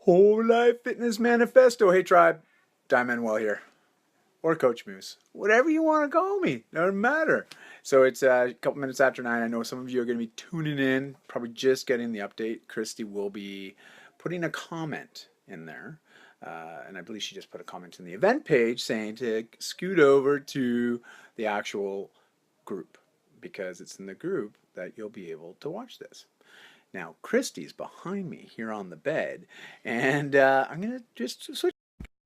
Whole Life Fitness Manifesto. Hey tribe, Manuel here. Or Coach Moose. Whatever you want to call me. Doesn't matter. So it's a couple minutes after 9. I know some of you are going to be tuning in, probably just getting the update. Christy will be putting a comment in there. And I believe she just put a comment in the event page saying to scoot over to the actual group, because it's in the group that you'll be able to watch this. Now, Christy's behind me here on the bed, and I'm going to just switch.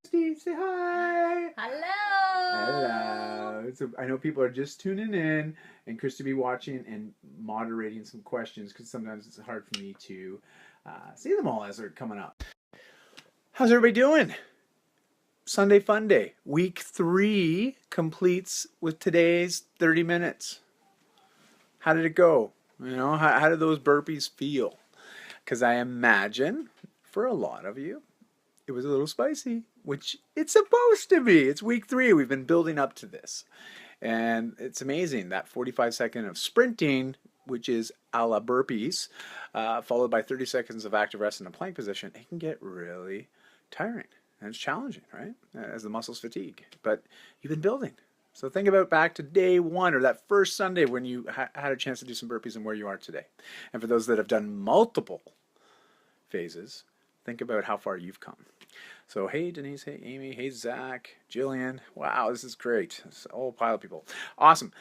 Christy, say hi. Hello. Hello. So I know people are just tuning in, and Christy be watching and moderating some questions, because sometimes it's hard for me to see them all as they're coming up. How's everybody doing? Sunday Fun Day. Week 3 completes with today's 30 minutes. How did it go? You know, how did those burpees feel? Because I imagine for a lot of you, it was a little spicy, which it's supposed to be. It's week 3. We've been building up to this. And it's amazing, that 45-second of sprinting, which is a la burpees, followed by 30 seconds of active rest in a plank position, it can get really tiring. And it's challenging, right? As the muscles fatigue. But you've been building. So think about back to day 1, or that first Sunday when you had a chance to do some burpees, and where you are today. And for those that have done multiple phases, think about how far you've come. So hey Denise, hey Amy, hey Zach, Jillian. Wow, this is great. It's a whole pile of people. Awesome.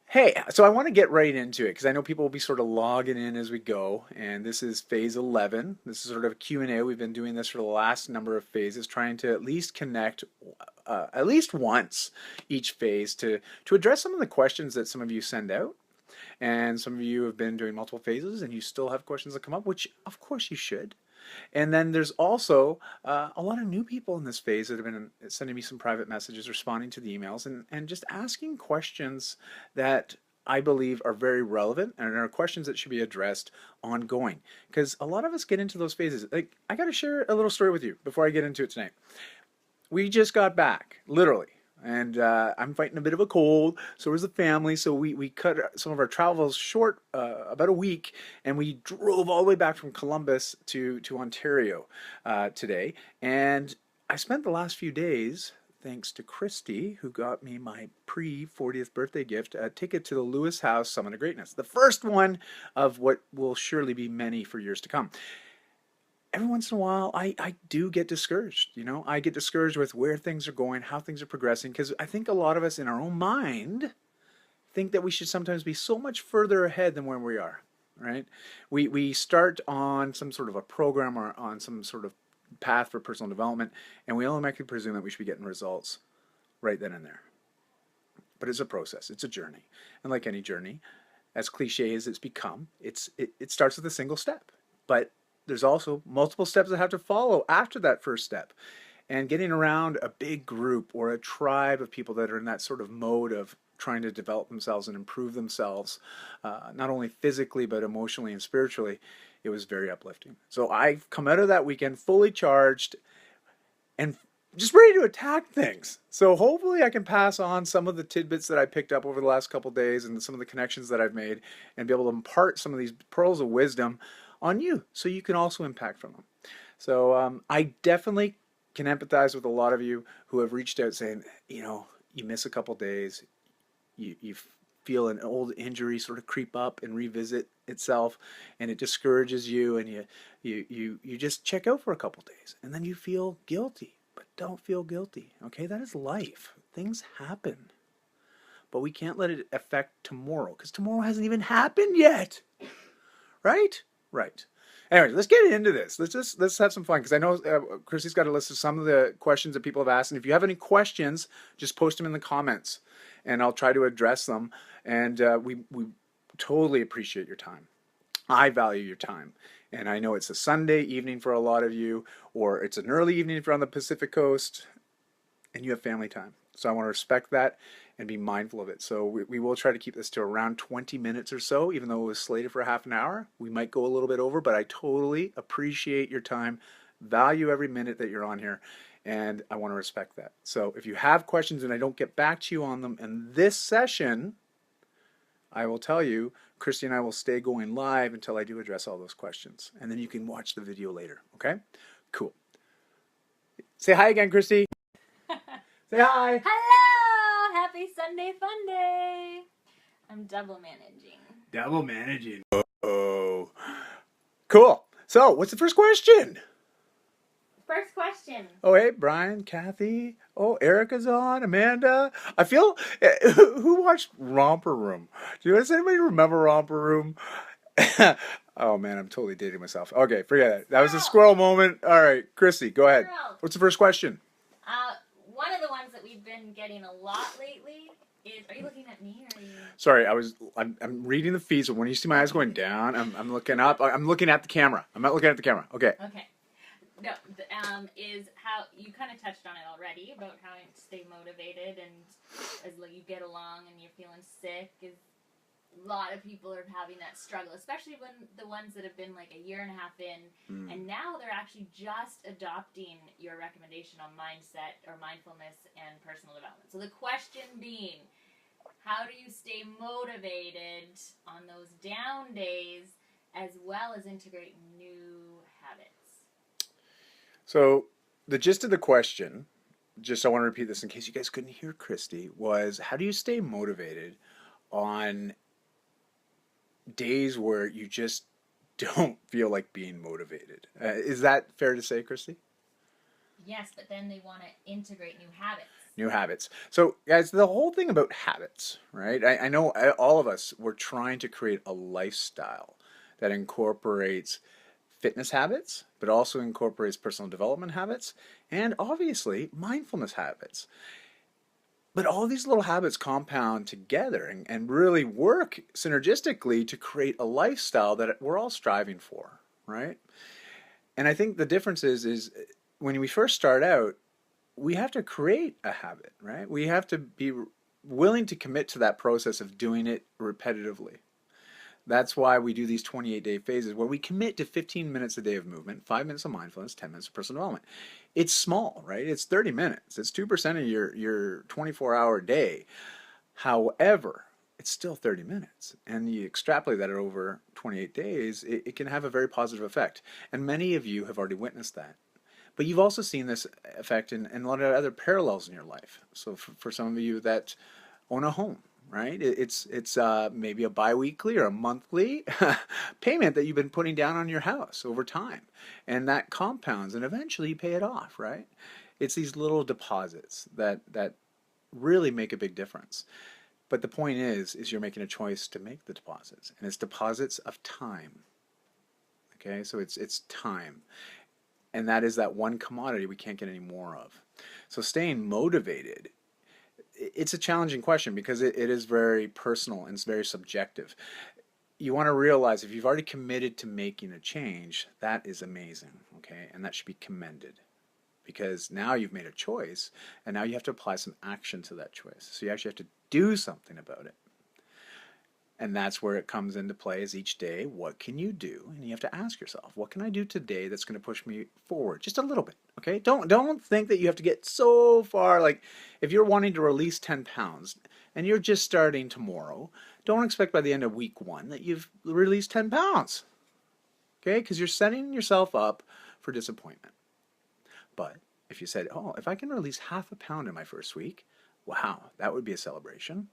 Hey, so I want to get right into it, because I know people will be sort of logging in as we go, and this is phase 11. This is sort of a Q&A. We've been doing this for the last number of phases, trying to at least connect at least once each phase to address some of the questions that some of you send out. And some of you have been doing multiple phases and you still have questions that come up, which of course you should. And then there's also a lot of new people in this phase that have been sending me some private messages, responding to the emails, and just asking questions that I believe are very relevant and are questions that should be addressed ongoing. Because a lot of us get into those phases. Like, I got to share a little story with you before I get into it tonight. We just got back, literally. And I'm fighting a bit of a cold, so is the family, so we cut some of our travels short, about a week, and we drove all the way back from Columbus to Ontario today. And I spent the last few days, thanks to Christy, who got me my pre-40th birthday gift, a ticket to the Lewis House Summit of Greatness, the first one of what will surely be many for years to come. Every once in a while, I do get discouraged. You know, I get discouraged with where things are going, how things are progressing, because I think a lot of us in our own mind think that we should sometimes be so much further ahead than where we are, right? We start on some sort of a program or on some sort of path for personal development, and we automatically presume that we should be getting results right then and there. But it's a process. It's a journey. And like any journey, as cliche as it's become, it starts with a single step. But there's also multiple steps that have to follow after that first step. And getting around a big group or a tribe of people that are in that sort of mode of trying to develop themselves and improve themselves, not only physically but emotionally and spiritually, it was very uplifting. So I've come out of that weekend fully charged and just ready to attack things. So hopefully I can pass on some of the tidbits that I picked up over the last couple of days and some of the connections that I've made, and be able to impart some of these pearls of wisdom on you, so you can also impact from them. So I definitely can empathize with a lot of you who have reached out saying, you know, you miss a couple days, you feel an old injury sort of creep up and revisit itself, and it discourages you, and you just check out for a couple days, and then you feel guilty. But don't feel guilty, okay? That is life. Things happen. But we can't let it affect tomorrow, because tomorrow hasn't even happened yet, right? Right. Anyway, let's get into this. Let's have some fun, because I know Christy's got a list of some of the questions that people have asked. And if you have any questions, just post them in the comments, and I'll try to address them. And we totally appreciate your time. I value your time. And I know it's a Sunday evening for a lot of you, or it's an early evening if you're on the Pacific Coast, and you have family time. So I want to respect that and be mindful of it. So we will try to keep this to around 20 minutes or so, even though it was slated for half an hour. We might go a little bit over, but I totally appreciate your time, value every minute that you're on here, and I want to respect that. So if you have questions and I don't get back to you on them in this session, I will tell you, Christy and I will stay going live until I do address all those questions. And then you can watch the video later, okay? Cool. Say hi again, Christy. Say hi. Hello! Happy Sunday Fun Day! I'm double managing. Double managing. Oh. Cool. So, what's the first question? First question. Oh, hey, Brian, Kathy. Oh, Erica's on. Amanda. I feel... Who watched Romper Room? Does anybody remember Romper Room? Oh, man, I'm totally dating myself. Okay, forget it. That was a squirrel moment. All right, Christy, go ahead. What's the first question? One of the ones that we've been getting a lot lately is... Are you looking at me or are you... Sorry, I'm reading the feed, so when you see my eyes going down, I'm looking up. I'm looking at the camera. I'm not looking at the camera. Okay. Okay. No, is how you kind of touched on it already about how to stay motivated and as you get along and you're feeling sick. Is a lot of people are having that struggle, especially when the ones that have been like a year and a half in, and now they're actually just adopting your recommendation on mindset or mindfulness and personal development. So the question being, how do you stay motivated on those down days as well as integrate new habits? So the gist of the question, just I want to repeat this in case you guys couldn't hear Christy, was how do you stay motivated on days where you just don't feel like being motivated? Is that fair to say, Christy? Yes, but then they want to integrate new habits. New habits. So, guys, the whole thing about habits, right? I know all of us, we're trying to create a lifestyle that incorporates fitness habits, but also incorporates personal development habits, and obviously mindfulness habits. But all these little habits compound together and really work synergistically to create a lifestyle that we're all striving for, right? And I think the difference is when we first start out, we have to create a habit, right? We have to be willing to commit to that process of doing it repetitively. That's why we do these 28-day phases where we commit to 15 minutes a day of movement, 5 minutes of mindfulness, 10 minutes of personal development. It's small, right? It's 30 minutes. It's 2% of your 24-hour day. However, it's still 30 minutes. And you extrapolate that over 28 days, it can have a very positive effect. And many of you have already witnessed that. But you've also seen this effect in a lot of other parallels in your life. So for some of you that own a home, right? It's maybe a biweekly or a monthly payment that you've been putting down on your house over time. And that compounds and eventually you pay it off, right? It's these little deposits that really make a big difference. But the point is you're making a choice to make the deposits. And it's deposits of time. Okay, so it's time. And that is that one commodity we can't get any more of. So staying motivated, it's a challenging question because it is very personal and it's very subjective. You want to realize if you've already committed to making a change, that is amazing, okay? And that should be commended because now you've made a choice and now you have to apply some action to that choice. So you actually have to do something about it. And that's where it comes into play is each day, what can you do? And you have to ask yourself, what can I do today that's going to push me forward just a little bit, okay? Don't think that you have to get so far. Like if you're wanting to release 10 pounds and you're just starting tomorrow, don't expect by the end of week 1 that you've released 10 pounds, okay? Because you're setting yourself up for disappointment. But if you said, oh, if I can release half a pound in my first week, wow, that would be a celebration.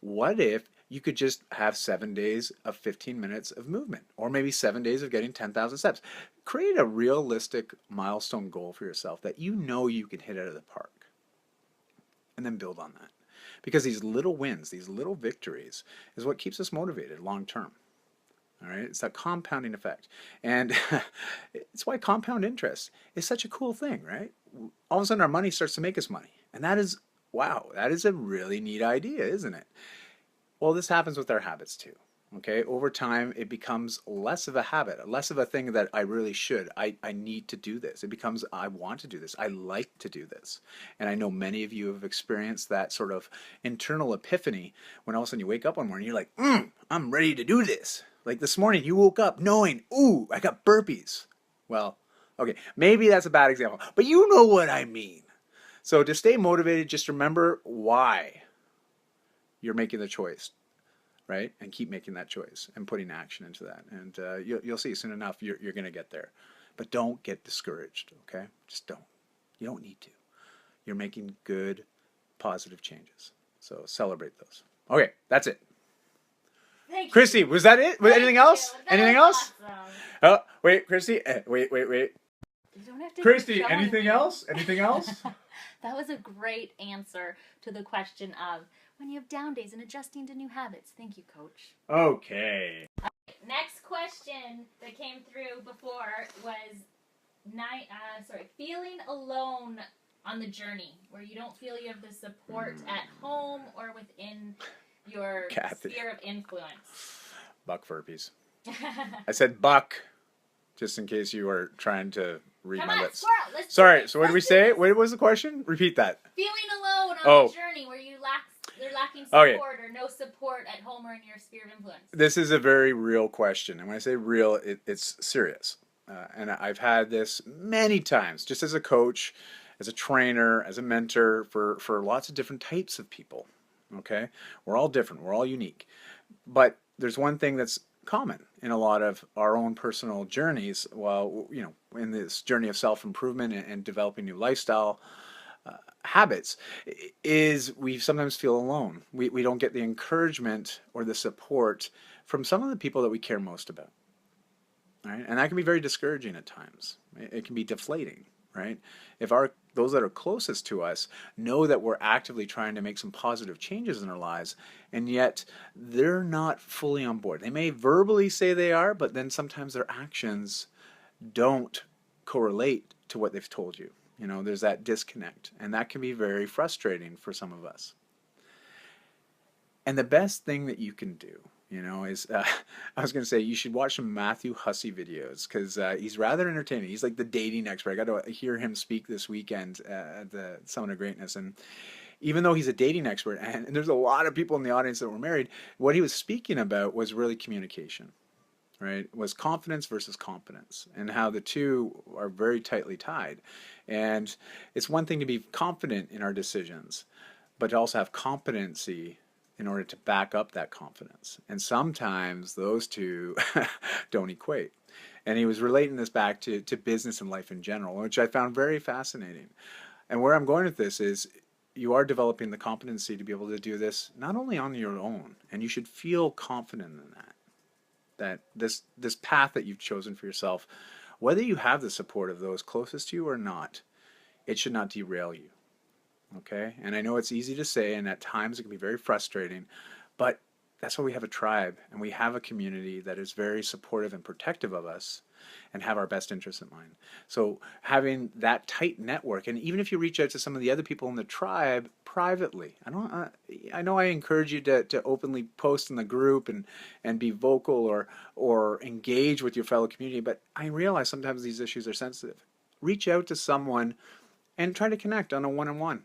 What if you could just have 7 days of 15 minutes of movement, or maybe 7 days of getting 10,000 steps? Create a realistic milestone goal for yourself that you know you can hit out of the park, and then build on that. Because these little wins, these little victories, is what keeps us motivated long term. All right, it's that compounding effect, and it's why compound interest is such a cool thing, right? All of a sudden, our money starts to make us money, and that is wow, that is a really neat idea, isn't it? Well, this happens with our habits too. Okay, over time it becomes less of a habit, less of a thing that I really should. I need to do this. It becomes I want to do this. I like to do this. And I know many of you have experienced that sort of internal epiphany when all of a sudden you wake up one morning and you're like, I'm ready to do this. Like this morning you woke up knowing, ooh, I got burpees. Well, okay, maybe that's a bad example, but you know what I mean. So to stay motivated, just remember why you're making the choice right? And keep making that choice and putting action into that. And you'll see soon enough you're going to get there. But don't get discouraged, okay? Just don't. You don't need to. You're making good, positive changes. So celebrate those. Okay, that's it. Thank you. Christy, was that it? Anything else? Anything else? Awesome. Oh, wait, Christy. Wait. You don't have to Christy, keep showing anything me. else? Anything else? That was a great answer to the question of when you have down days and adjusting to new habits. Thank you, Coach. Okay. Next question that came through before was feeling alone on the journey, where you don't feel you have the support at home or within your sphere of influence. Buck burpees. I said buck, just in case you were trying to read my lips. Let's Sorry, so what did we say? What was the question? Repeat that. Feeling alone on the journey, where you're lacking support or no support at home or in your sphere of influence. This is a very real question. And when I say real, it's serious. And I've had this many times, just as a coach, as a trainer, as a mentor, for lots of different types of people. Okay? We're all different. We're all unique. But there's one thing that's common in a lot of our own personal journeys, while, in this journey of self-improvement and developing new lifestyle habits, is we sometimes feel alone. We don't get the encouragement or the support from some of the people that we care most about. Right? And that can be very discouraging at times. It can be deflating, right? If those that are closest to us know that we're actively trying to make some positive changes in our lives, and yet they're not fully on board. They may verbally say they are, but then sometimes their actions don't correlate to what they've told you. There's that disconnect, and that can be very frustrating for some of us. And the best thing that you can do, is I was going to say you should watch some Matthew Hussey videos, because he's rather entertaining. He's like the dating expert. I got to hear him speak this weekend at the Summit of Greatness. And even though he's a dating expert, and there's a lot of people in the audience that were married, what he was speaking about was really communication, right? It was confidence versus competence, and how the two are very tightly tied. And it's one thing to be confident in our decisions, but to also have competency in order to back up that confidence. And sometimes those two don't equate. And he was relating this back to business and life in general, which I found very fascinating. And where I'm going with this is you are developing the competency to be able to do this not only on your own, and you should feel confident in that this path that you've chosen for yourself, whether you have the support of those closest to you or not, it should not derail you. Okay? And I know it's easy to say, and at times it can be very frustrating, but that's why we have a tribe, and we have a community that is very supportive and protective of us and have our best interests in mind. So having that tight network, and even if you reach out to some of the other people in the tribe privately, I know I encourage you to openly post in the group and be vocal or engage with your fellow community, but I realize sometimes these issues are sensitive. Reach out to someone and try to connect on a one-on-one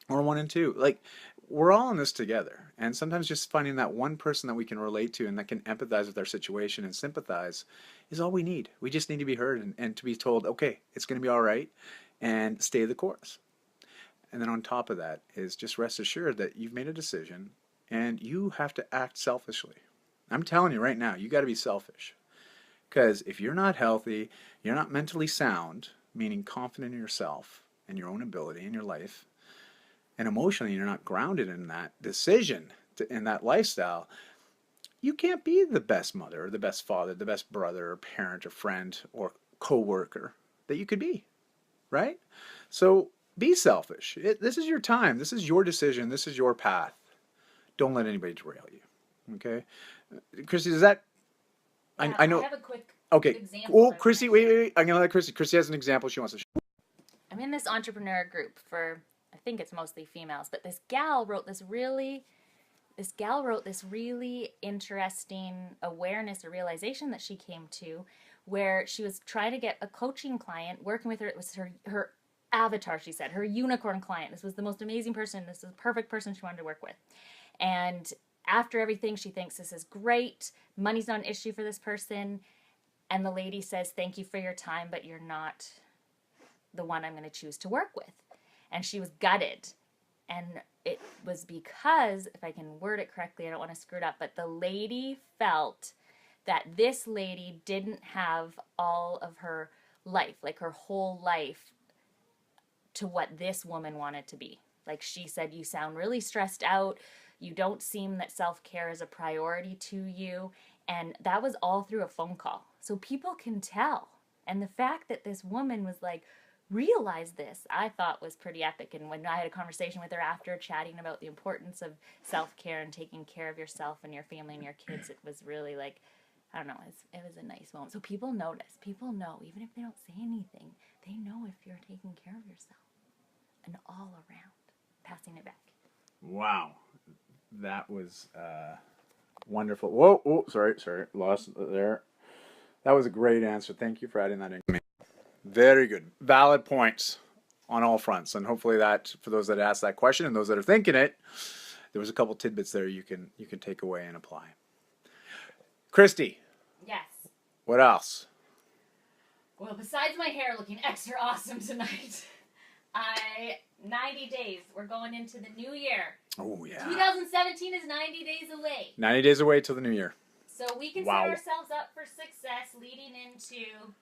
or one-on-two. Like, we're all in this together, and sometimes just finding that one person that we can relate to and that can empathize with our situation and sympathize is all we need. We just need to be heard and to be told, okay, it's going to be all right, and stay the course. And then on top of that is just rest assured that you've made a decision and you have to act selfishly. I'm telling you right now, you got to be selfish. Because if you're not healthy, you're not mentally sound, meaning confident in yourself and your own ability in your life, and emotionally you're not grounded in that decision, in that lifestyle, you can't be the best mother or the best father, the best brother or parent or friend or co-worker that you could be, right? So be selfish. This is your time. This is your decision. This is your path. Don't let anybody derail you, okay? Christy, does that... Yeah, I know... I have a quick example. Oh, Christy, wait. I'm going to let Christy. Christy has an example she wants to share. I'm in this entrepreneur group for... I think it's mostly females, but this gal wrote this really interesting awareness or realization that she came to, where she was trying to get a coaching client, working with her. It was her avatar, she said, her unicorn client. This was the most amazing person. This is the perfect person she wanted to work with. And after everything, she thinks this is great. Money's not an issue for this person. And the lady says, thank you for your time, but you're not the one I'm going to choose to work with. And she was gutted. And it was because, if I can word it correctly, I don't want to screw it up, but the lady felt that this lady didn't have all of her life, like her whole life, to what this woman wanted to be. Like she said, you sound really stressed out. You don't seem that self-care is a priority to you. And that was all through a phone call. So people can tell. And the fact that this woman was like, realize this, I thought was pretty epic. And when I had a conversation with her after, chatting about the importance of self-care and taking care of yourself and your family and your kids, it was really like, I don't know, it was a nice moment. So people notice. People know, even if they don't say anything, they know if you're taking care of yourself. And all around. Passing it back. Wow. That was wonderful. Whoa, oh, sorry, lost there. That was a great answer. Thank you for adding that in. Very good. Valid points on all fronts. And hopefully that, for those that asked that question and those that are thinking it, there was a couple tidbits there you can take away and apply. Christy. Yes. What else? Well, besides my hair looking extra awesome tonight, 90 days. We're going into the new year. Oh, yeah. 2017 is 90 days away. 90 days away till the new year. So we can set ourselves up for success leading into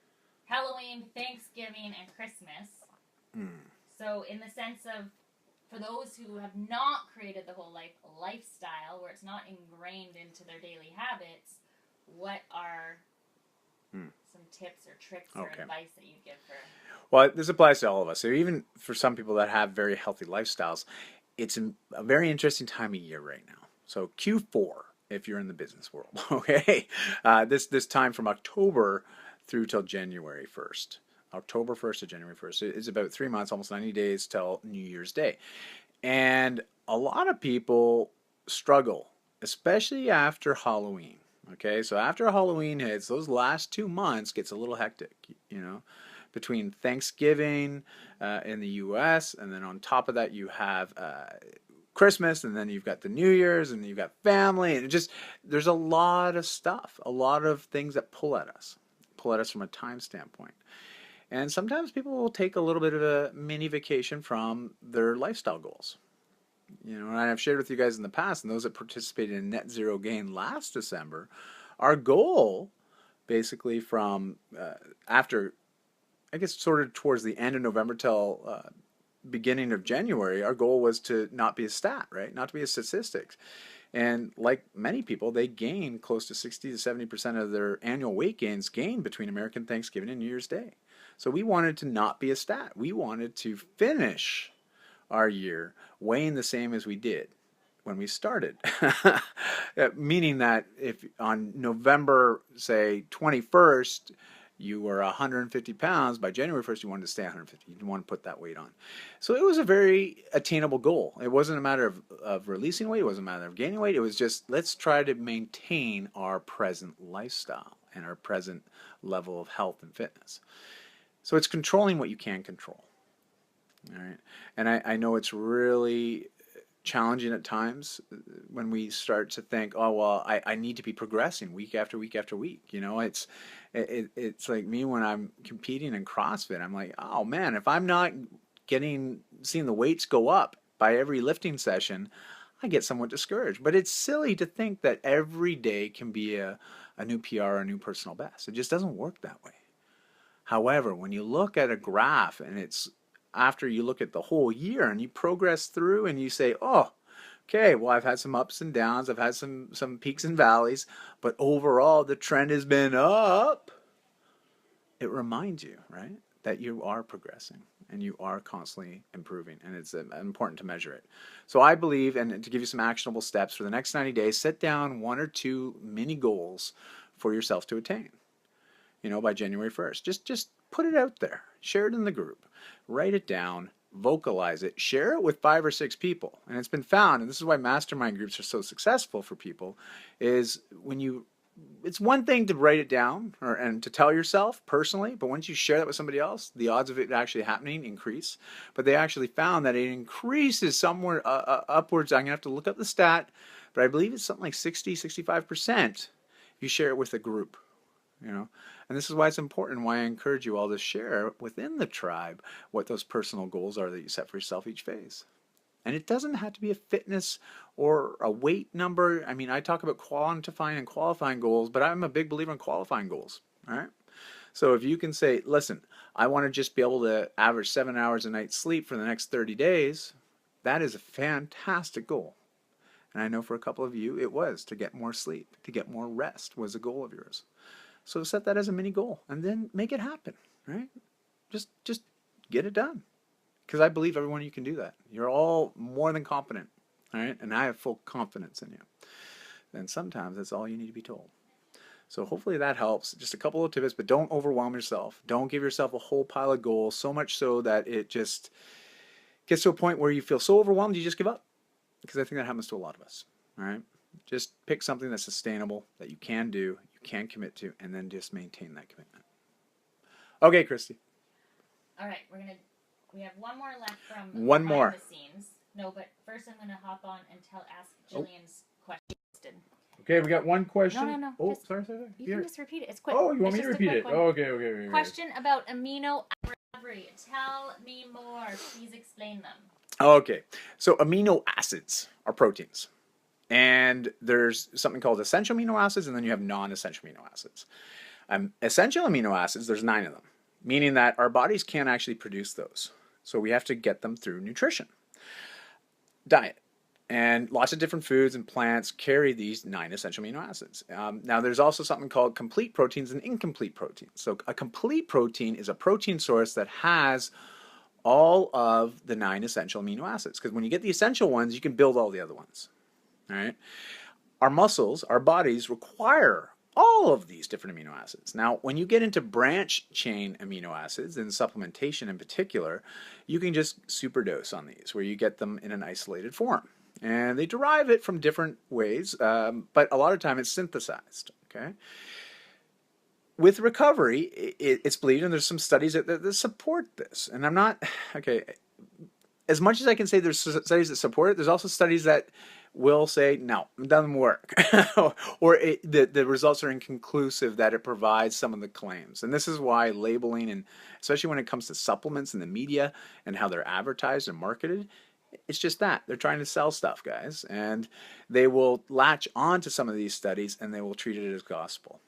Halloween, Thanksgiving, and Christmas. So in the sense of, for those who have not created the whole life lifestyle, where it's not ingrained into their daily habits, what are some tips or tricks or advice that you'd give for... Well, this applies to all of us. So even for some people that have very healthy lifestyles, it's a very interesting time of year right now. So Q4, if you're in the business world, okay? This time from October through till January 1st. October 1st to January 1st. It's about 3 months, almost 90 days till New Year's Day. And a lot of people struggle, especially after Halloween. Okay, so after Halloween hits, those last 2 months gets a little hectic, you know, between Thanksgiving in the U.S. and then on top of that you have Christmas, and then you've got the New Year's, and you've got family, and there's a lot of stuff, a lot of things that pull at us from a time standpoint. And sometimes people will take a little bit of a mini vacation from their lifestyle goals. You know, and I've shared with you guys in the past, and those that participated in Net Zero Gain last December, our goal, basically from after, I guess, sort of towards the end of November till beginning of January, our goal was to not be a stat, right? Not to be a statistics. And like many people, they gain close to 60 to 70% of their annual weight gains gained between American Thanksgiving and New Year's Day. So we wanted to not be a stat. We wanted to finish our year weighing the same as we did when we started. Meaning that if on November, say, 21st, you were 150 pounds, by January 1st you wanted to stay 150. You didn't want to put that weight on. So it was a very attainable goal. It wasn't a matter of releasing weight. It wasn't a matter of gaining weight. It was just, let's try to maintain our present lifestyle and our present level of health and fitness. So it's controlling what you can control. All right. And I know it's really challenging at times when we start to think, oh, well, I need to be progressing week after week after week. You know, it's like me when I'm competing in CrossFit. I'm like, oh, man, if I'm not seeing the weights go up by every lifting session, I get somewhat discouraged. But it's silly to think that every day can be a new PR or a new personal best. It just doesn't work that way. However, when you look at a graph and it's after you look at the whole year and you progress through and you say, oh, okay, well, I've had some ups and downs, I've had some peaks and valleys, but overall the trend has been up. It reminds you, right, that you are progressing and you are constantly improving, and it's important to measure it. So I believe, and to give you some actionable steps for the next 90 days, set down 1 or 2 mini goals for yourself to attain. You know, by January 1st. Just put it out there. Share it in the group. Write it down. Vocalize it. Share it with 5 or 6 people. And it's been found, and this is why mastermind groups are so successful for people, is it's one thing to write it down and to tell yourself personally, but once you share that with somebody else, the odds of it actually happening increase. But they actually found that it increases somewhere upwards. I'm going to have to look up the stat, but I believe it's something like 60-65% if you share it with a group. You know, and this is why it's important, why I encourage you all to share within the tribe what those personal goals are that you set for yourself each phase. And it doesn't have to be a fitness or a weight number. I mean, I talk about quantifying and qualifying goals, but I'm a big believer in qualifying goals. All right. So if you can say, listen, I want to just be able to average 7 hours a night sleep for the next 30 days, that is a fantastic goal. And I know for a couple of you, it was to get more sleep, to get more rest was a goal of yours. So set that as a mini goal and then make it happen, right? Just get it done. Because I believe everyone you can do that. You're all more than competent, all right? And I have full confidence in you. And sometimes that's all you need to be told. So hopefully that helps. Just a couple of tips, but don't overwhelm yourself. Don't give yourself a whole pile of goals, so much so that it just gets to a point where you feel so overwhelmed you just give up. Because I think that happens to a lot of us, all right? Just pick something that's sustainable, that you can do, you can commit to, and then just maintain that commitment. Okay, Christy. All right, we have one more left from One behind more. the scenes. No, but first I'm gonna hop on and ask Jillian's question. Okay, we got one question. No. Oh, Just, sorry. you can just repeat it. It's quick. Oh, you want It's me to just a repeat it? quick one. Oh, okay. Question about amino acid recovery. Tell me more. Please explain them. Okay, so amino acids are proteins. And there's something called essential amino acids, and then you have non-essential amino acids. Essential amino acids, there's 9 of them, meaning that our bodies can't actually produce those. So we have to get them through nutrition, diet. And lots of different foods and plants carry these 9 essential amino acids. Now, there's also something called complete proteins and incomplete proteins. So a complete protein is a protein source that has all of the 9 essential amino acids. Because when you get the essential ones, you can build all the other ones. All right. Our muscles, our bodies require all of these different amino acids. Now, when you get into branch chain amino acids, and supplementation in particular, you can just superdose on these, where you get them in an isolated form. And they derive it from different ways, but a lot of time it's synthesized. Okay. With recovery, it's believed, and there's some studies that support this. And I'm not, okay, as much as I can say there's studies that support it, there's also studies that will say, no, it doesn't work. Or the results are inconclusive, that it provides some of the claims. And this is why labeling, and especially when it comes to supplements in the media and how they're advertised and marketed, it's just that. They're trying to sell stuff, guys. And they will latch on to some of these studies and they will treat it as gospel.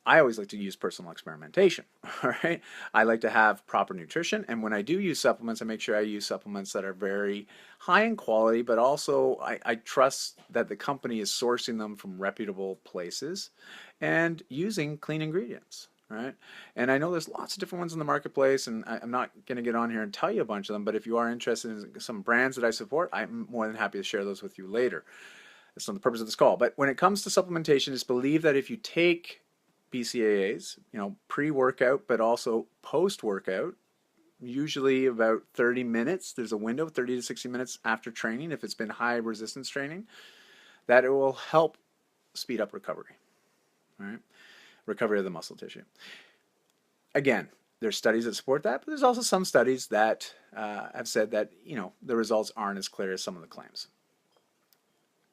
I always like to use personal experimentation, all right? I like to have proper nutrition, and when I do use supplements, I make sure I use supplements that are very high in quality, but also I trust that the company is sourcing them from reputable places and using clean ingredients, right? And I know there's lots of different ones in the marketplace, and I'm not going to get on here and tell you a bunch of them, but if you are interested in some brands that I support, I'm more than happy to share those with you later. That's not the purpose of this call. But when it comes to supplementation, it's believed that if you take BCAAs, pre-workout, but also post-workout, usually about 30 minutes. There's a window, 30 to 60 minutes after training, if it's been high resistance training, that it will help speed up recovery, right? Recovery of the muscle tissue. Again, there's studies that support that, but there's also some studies that have said that, the results aren't as clear as some of the claims.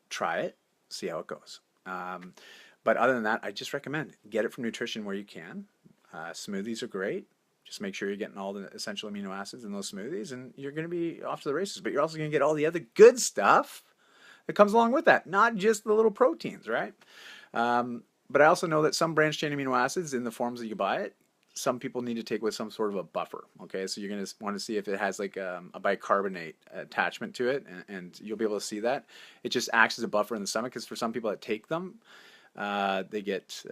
Try it, see how it goes. But other than that, I just recommend get it from nutrition where you can. Smoothies are great. Just make sure you're getting all the essential amino acids in those smoothies, and you're going to be off to the races. But you're also going to get all the other good stuff that comes along with that, not just the little proteins, right? But I also know that some branched chain amino acids in the forms that you buy it, some people need to take with some sort of a buffer. Okay, so you're going to want to see if it has like a bicarbonate attachment to it, and you'll be able to see that. It just acts as a buffer in the stomach, because for some people that take them, they get,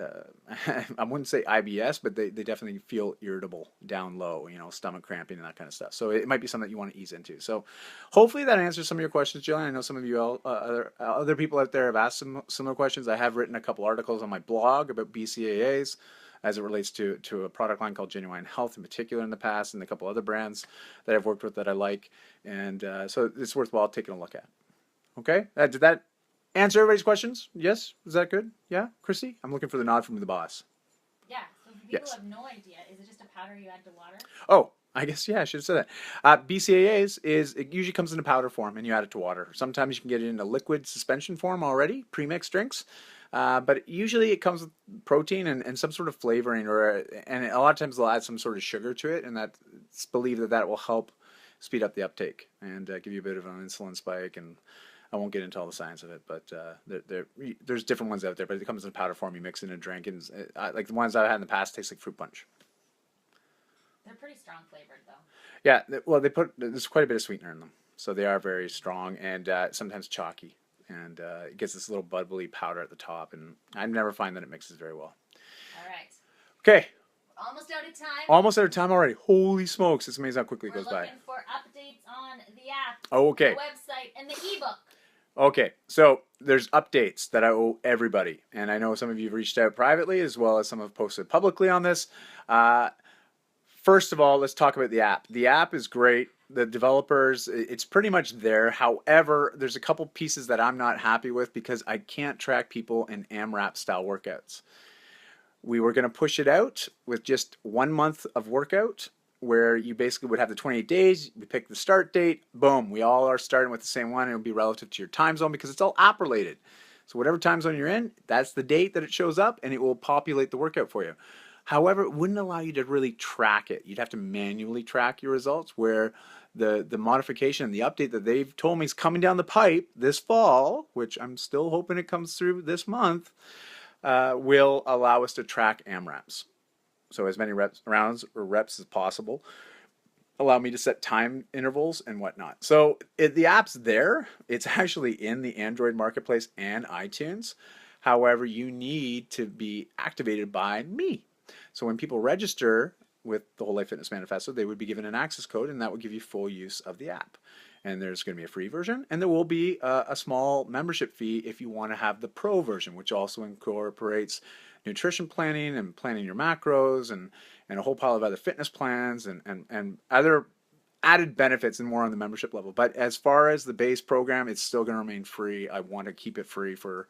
I wouldn't say IBS, but they definitely feel irritable down low, stomach cramping and that kind of stuff. So it might be something that you want to ease into. So hopefully that answers some of your questions, Jillian. I know some of you other people out there have asked some similar questions. I have written a couple articles on my blog about BCAAs as it relates to a product line called Genuine Health in particular in the past, and a couple other brands that I've worked with that I like. And so it's worthwhile taking a look at. Okay? Did that answer everybody's questions? Yes? Is that good? Yeah? Chrissy? I'm looking for the nod from the boss. Yeah. So if people have no idea, is it just a powder you add to water? Oh, I guess, yeah, I should have said that. BCAAs it usually comes in a powder form, and you add it to water. Sometimes you can get it in a liquid suspension form already, pre-mixed drinks. But usually it comes with protein and some sort of flavoring, and a lot of times they'll add some sort of sugar to it, and that's believed that will help speed up the uptake and give you a bit of an insulin spike. And I won't get into all the science of it, but there's different ones out there. But it comes in powder form. You mix it in a drink, and like the ones I've had in the past taste like fruit punch. They're pretty strong flavored, though. Yeah, well, there's quite a bit of sweetener in them, so they are very strong and sometimes chalky, and it gets this little bubbly powder at the top, and I never find that it mixes very well. All right. Okay. Almost out of time. Almost out of time already. Holy smokes! It's amazing how quickly it goes by. We're looking for updates on the app, Oh, okay. the website, and the ebook. Okay, so there's updates that I owe everybody, and I know some of you have reached out privately as well as some have posted publicly on this. First of all, let's talk about the app. The app is great. The developers, it's pretty much there. However, there's a couple pieces that I'm not happy with because I can't track people in AMRAP style workouts. We were going to push it out with just 1 month of workout where you basically would have the 28 days, we pick the start date, boom, we all are starting with the same one, and it'll be relative to your time zone because it's all app related. So whatever time zone you're in, that's the date that it shows up, and it will populate the workout for you. However, it wouldn't allow you to really track it. You'd have to manually track your results, where the modification, the update that they've told me is coming down the pipe this fall, which I'm still hoping it comes through this month, will allow us to track AMRAPs. So as many rounds as possible. Allow me to set time intervals and whatnot. So the app's there. It's actually in the Android marketplace and iTunes. However, you need to be activated by me. So when people register with the Whole Life Fitness Manifesto, they would be given an access code, and that would give you full use of the app. And there's going to be a free version, and there will be a small membership fee if you want to have the pro version, which also incorporates nutrition planning and planning your macros and a whole pile of other fitness plans and other added benefits and more on the membership level. But as far as the base program, it's still going to remain free. I want to keep it free for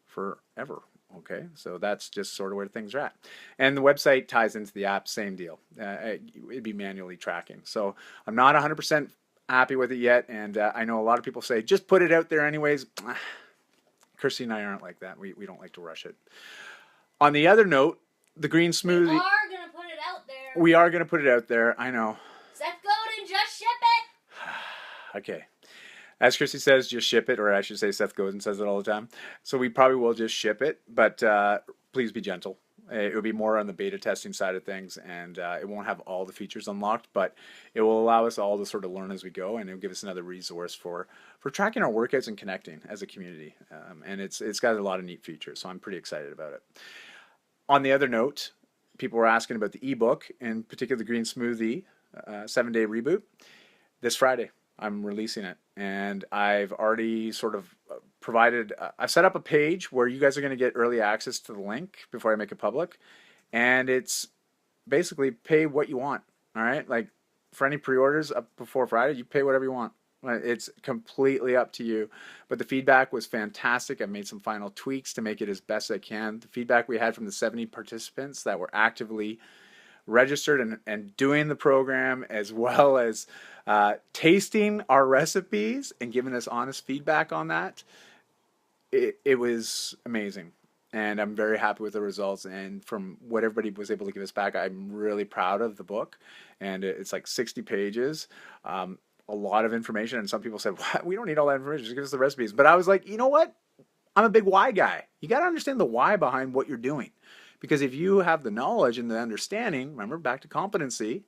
forever. Okay, so that's just sort of where things are at. And the website ties into the app, same deal. It'd be manually tracking. So I'm not 100% happy with it yet, and I know a lot of people say, just put it out there anyways. Kirsty and I aren't like that. We don't like to rush it. On the other note, the green smoothie. We are going to put it out there. We are going to put it out there. I know. Seth Godin, just ship it. Okay. As Christy says, just ship it, or I should say Seth Godin says it all the time. So we probably will just ship it, but please be gentle. It will be more on the beta testing side of things, and it won't have all the features unlocked, but it will allow us all to sort of learn as we go, and it'll give us another resource for tracking our workouts and connecting as a community. And it's got a lot of neat features, so I'm pretty excited about it. On the other note, people were asking about the ebook, in particular the Green Smoothie 7-Day Reboot. This Friday, I'm releasing it, and I've already sort of provided, I've set up a page where you guys are going to get early access to the link before I make it public, and it's basically pay what you want, all right? Like, for any pre-orders up before Friday, you pay whatever you want. It's completely up to you, but the feedback was fantastic. I've made some final tweaks to make it as best I can. The feedback we had from the 70 participants that were actively registered and doing the program, as well as tasting our recipes and giving us honest feedback on that, it was amazing. And I'm very happy with the results. And from what everybody was able to give us back, I'm really proud of the book. And it's like 60 pages, a lot of information. And some people said, what? We don't need all that information, just give us the recipes. But I was like, you know what? I'm a big why guy. You got to understand the why behind what you're doing. Because if you have the knowledge and the understanding, remember, back to competency,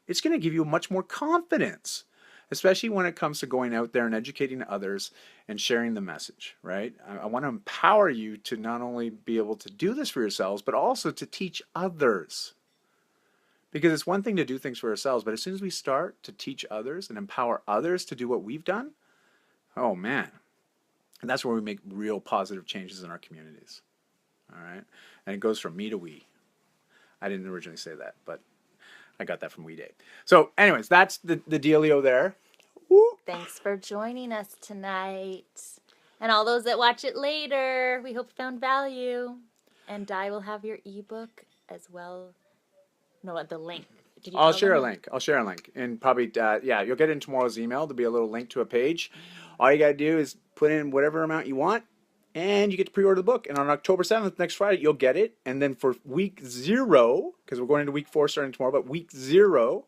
it's going to give you much more confidence, especially when it comes to going out there and educating others and sharing the message, right? I want to empower you to not only be able to do this for yourselves, but also to teach others. Because it's one thing to do things for ourselves, but as soon as we start to teach others and empower others to do what we've done, oh man. And that's where we make real positive changes in our communities. All right? And it goes from me to we. I didn't originally say that, but I got that from We Day. So anyways, that's the dealio there. Woo. Thanks for joining us tonight. And all those that watch it later, we hope you found value. And Di will have your ebook as well. No, the link. I'll share a link. And probably, you'll get it in tomorrow's email. There'll be a little link to a page. All you got to do is put in whatever amount you want, and you get to pre-order the book. And on October 7th, next Friday, you'll get it. And then for week 0, because we're going into week 4 starting tomorrow, but week 0,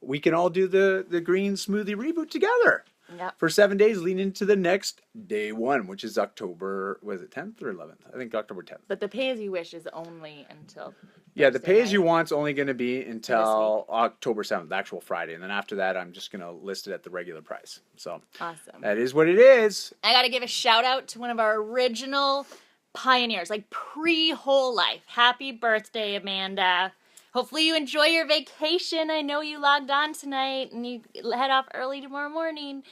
we can all do the green smoothie reboot together. Yep. For 7 days leading into the next day one, which is October, was it 10th or 11th? I think October 10th. But the pay as you wish is only until Yeah, the Thursday pay as you night. want's only going to be until October 7th, the actual Friday. And then after that, I'm just going to list it at the regular price. So Awesome. that is what it is. I got to give a shout out to one of our original pioneers, like pre-Whole Life. Happy birthday, Amanda. Hopefully you enjoy your vacation. I know you logged on tonight and you head off early tomorrow morning.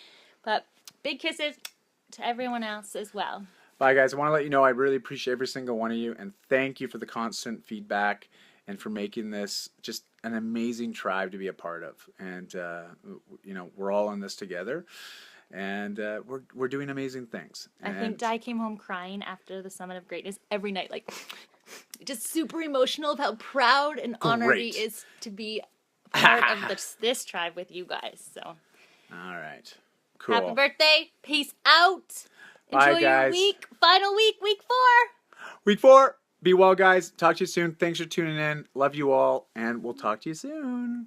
But big kisses to everyone else as well. Bye, guys. I want to let you know I really appreciate every single one of you. And thank you for the constant feedback and for making this just an amazing tribe to be a part of. And, you know, we're all in this together. And we're doing amazing things. I think Di came home crying after the Summit of Greatness every night. Like, just super emotional of how proud and honored he is to be part of this tribe with you guys. So, all right. Cool. Happy birthday. Peace out. Bye, Enjoy your guys. week. Final week, week 4. Week 4. Be well, guys. Talk to you soon. Thanks for tuning in. Love you all. And we'll talk to you soon.